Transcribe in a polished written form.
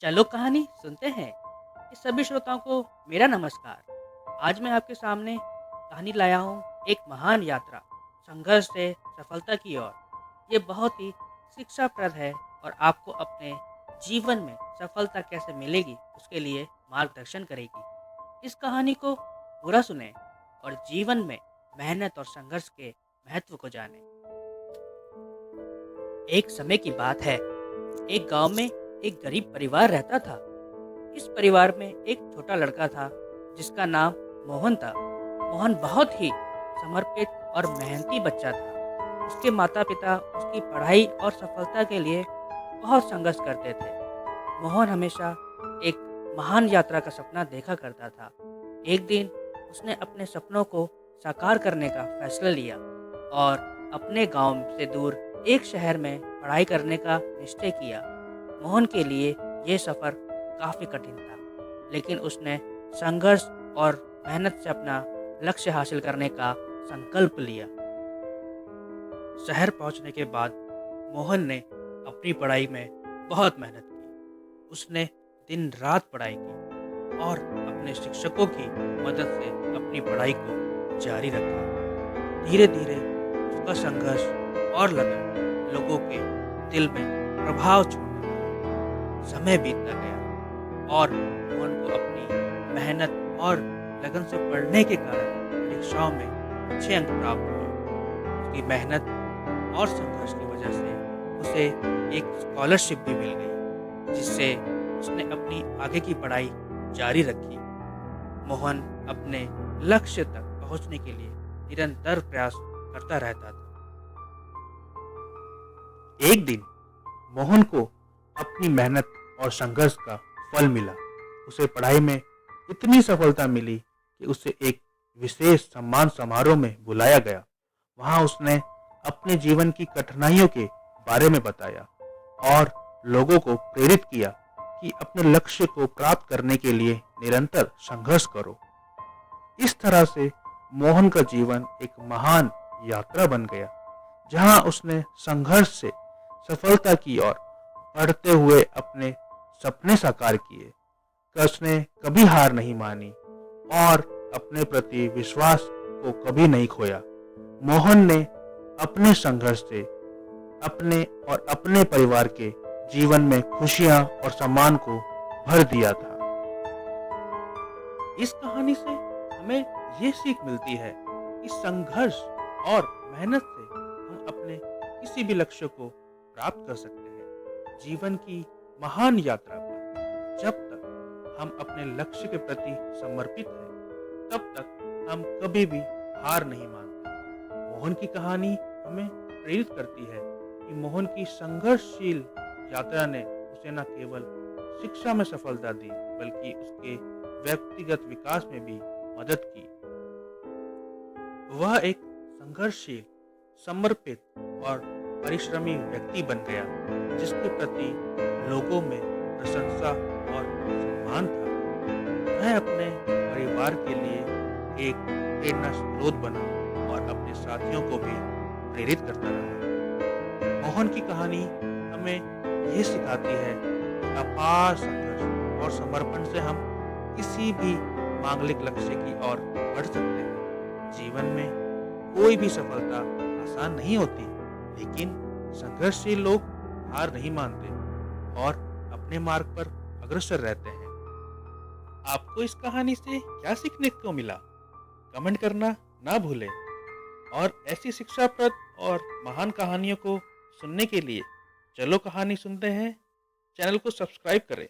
चलो कहानी सुनते हैं। इस सभी श्रोताओं को मेरा नमस्कार। आज मैं आपके सामने कहानी लाया हूँ, एक महान यात्रा, संघर्ष से सफलता की ओर। ये बहुत ही शिक्षाप्रद है और आपको अपने जीवन में सफलता कैसे मिलेगी उसके लिए मार्गदर्शन करेगी। इस कहानी को पूरा सुने और जीवन में मेहनत और संघर्ष के महत्व को जानें। एक समय की बात है, एक गांव में एक गरीब परिवार रहता था। इस परिवार में एक छोटा लड़का था जिसका नाम मोहन था। मोहन बहुत ही समर्पित और मेहनती बच्चा था। उसके माता पिता उसकी पढ़ाई और सफलता के लिए बहुत संघर्ष करते थे। मोहन हमेशा एक महान यात्रा का सपना देखा करता था। एक दिन उसने अपने सपनों को साकार करने का फैसला लिया और अपने गांव से दूर एक शहर में पढ़ाई करने का निश्चय किया। मोहन के लिए यह सफ़र काफ़ी कठिन था, लेकिन उसने संघर्ष और मेहनत से अपना लक्ष्य हासिल करने का संकल्प लिया। शहर पहुंचने के बाद मोहन ने अपनी पढ़ाई में बहुत मेहनत की। उसने दिन रात पढ़ाई की और अपने शिक्षकों की मदद से अपनी पढ़ाई को जारी रखा। धीरे धीरे उसका संघर्ष और लगन लोगों के दिल में प्रभाव छोड़ने लगा। समय बीतता गया और मोहन को अपनी मेहनत और लगन से पढ़ने के कारण परीक्षाओं में अच्छे अंक प्राप्त हुए। उसकी मेहनत और संघर्ष की वजह से उसे एक स्कॉलरशिप भी मिल गई, जिससे उसने अपनी आगे की पढ़ाई जारी रखी। मोहन अपने लक्ष्य तक पहुंचने के लिए निरंतर प्रयास करता रहता था। एक दिन मोहन को अपनी मेहनत और संघर्ष का फल मिला। उसे पढ़ाई में इतनी सफलता मिली कि उसे एक विशेष सम्मान समारोह में बुलाया गया। वहां उसने अपने जीवन की कठिनाइयों के बारे में बताया और लोगों को प्रेरित किया कि अपने लक्ष्य को प्राप्त करने के लिए निरंतर संघर्ष करो। इस तरह से मोहन का जीवन एक महान यात्रा बन गया, जहां उसने संघर्ष से सफलता की ओर बढ़ते हुए अपने सपने साकार किए। उसने कभी हार नहीं मानी और अपने प्रति विश्वास को कभी नहीं खोया। मोहन ने अपने संघर्ष से अपने और अपने परिवार के जीवन में खुशियां और सम्मान को भर दिया था। इस कहानी से हमें ये सीख मिलती है कि संघर्ष और मेहनत से हम अपने किसी भी लक्ष्य को प्राप्त कर सकते हैं। जीवन की महान यात्रा पर जब तक हम अपने लक्ष्य के प्रति समर्पित हैं, तब तक हम कभी भी हार नहीं मानते। मोहन की कहानी हमें प्रेरित करती है कि मोहन की संघर्षशील यात्रा ने उसे न केवल शिक्षा में सफलता दी, बल्कि उसके व्यक्तिगत विकास में भी मदद की। वह एक संघर्षशील, समर्पित और परिश्रमी व्यक्ति बन गया, जिसके प्रति लोगों में प्रशंसा और सम्मान था। वह अपने परिवार के लिए एक प्रेरणा स्रोत बना और अपने साथियों को भी प्रेरित करता रहा। मोहन की कहानी हमें यह सिखाती है कि अपार संघर्ष और समर्पण से हम किसी भी मांगलिक लक्ष्य की ओर बढ़ सकते हैं। जीवन में कोई भी सफलता आसान नहीं होती, लेकिन संघर्षशील लोग हार नहीं मानते और अपने मार्ग पर अग्रसर रहते हैं। आपको इस कहानी से क्या सीखने को मिला? कमेंट करना ना भूलें और ऐसी शिक्षाप्रद और महान कहानियों को सुनने के लिए चलो कहानी सुनते हैं चैनल को सब्सक्राइब करें।